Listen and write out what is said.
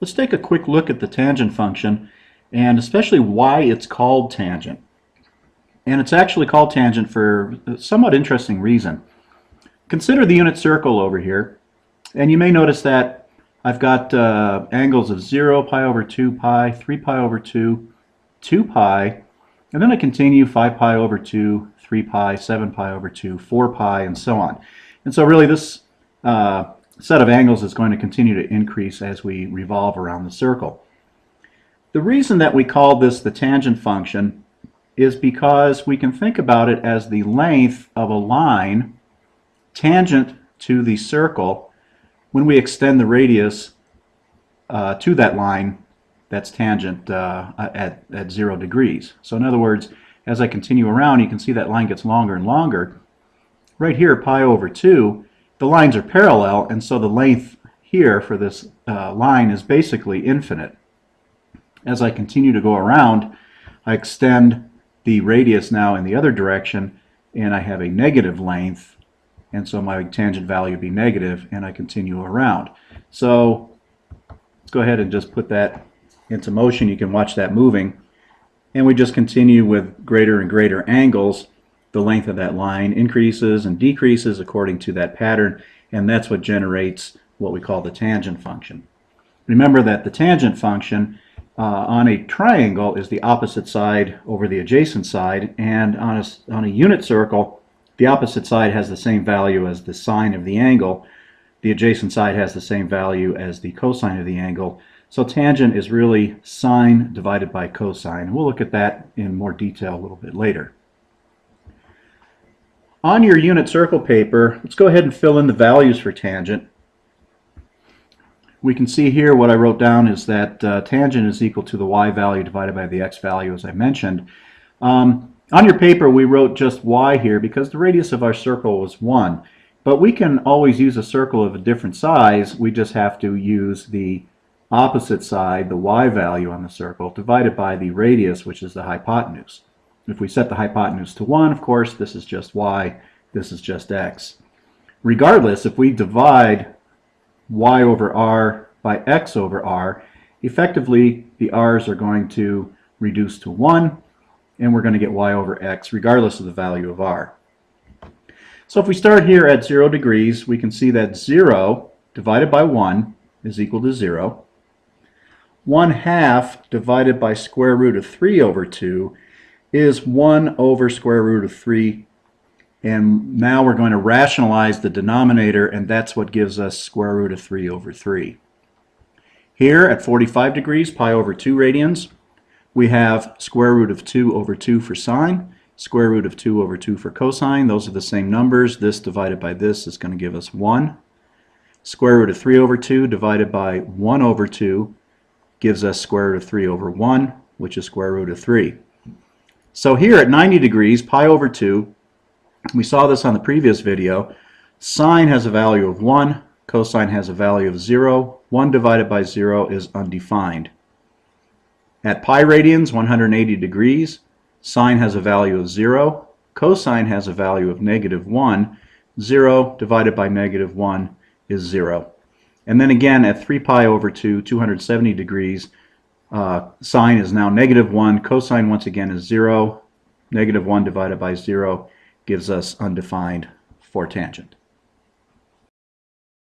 Let's take a quick look at the tangent function and especially why it's called tangent. And it's actually called tangent for a somewhat interesting reason. Consider the unit circle over here, and you may notice that I've got angles of 0, pi over 2 pi, 3 pi over 2, 2 pi, and then I continue 5 pi over 2, 3 pi, 7 pi over 2, 4 pi, and so on. And so really this set of angles is going to continue to increase as we revolve around the circle. The reason that we call this the tangent function is because we can think about it as the length of a line tangent to the circle when we extend the radius to that line that's tangent at 0 degrees. So in other words, as I continue around, you can see that line gets longer and longer. Right here, pi over 2, the lines are parallel, and so the length here for this line is basically infinite. As I continue to go around, I extend the radius now in the other direction, and I have a negative length, and so my tangent value would be negative, and I continue around. So let's go ahead and just put that into motion. You can watch that moving, and we just continue with greater and greater angles. The length of that line increases and decreases according to that pattern, and that's what generates what we call the tangent function. Remember that the tangent function on a triangle is the opposite side over the adjacent side, and on a unit circle, the opposite side has the same value as the sine of the angle. The adjacent side has the same value as the cosine of the angle. So tangent is really sine divided by cosine. We'll look at that in more detail a little bit later. On your unit circle paper, let's go ahead and fill in the values for tangent. We can see here what I wrote down is that tangent is equal to the y value divided by the x value, as I mentioned. On your paper, we wrote just y here because the radius of our circle was 1. But we can always use a circle of a different size. We just have to use the opposite side, the y value on the circle, divided by the radius, which is the hypotenuse. If we set the hypotenuse to 1, of course, this is just y, this is just x. Regardless, if we divide y over r by x over r, effectively the r's are going to reduce to 1, and we're going to get y over x regardless of the value of r. So if we start here at 0 degrees, we can see that 0 divided by 1 is equal to 0. 1/2 divided by square root of 3 over 2 is 1 over square root of 3, and now we're going to rationalize the denominator, and that's what gives us square root of 3 over 3. Here at 45 degrees, pi over 2 radians, we have square root of 2 over 2 for sine, square root of 2 over 2 for cosine. Those are the same numbers. This divided by this is going to give us 1. Square root of 3 over 2 divided by 1 over 2 gives us square root of 3 over 1, which is square root of 3. So here at 90 degrees, pi over 2, we saw this on the previous video, sine has a value of 1, cosine has a value of 0. 1 divided by 0 is undefined. At pi radians, 180 degrees, sine has a value of 0, cosine has a value of negative 1. 0 divided by negative 1 is 0. And then again at 3 pi over 2, 270 degrees, sine is now negative 1, cosine once again is 0, negative 1 divided by 0 gives us undefined for tangent.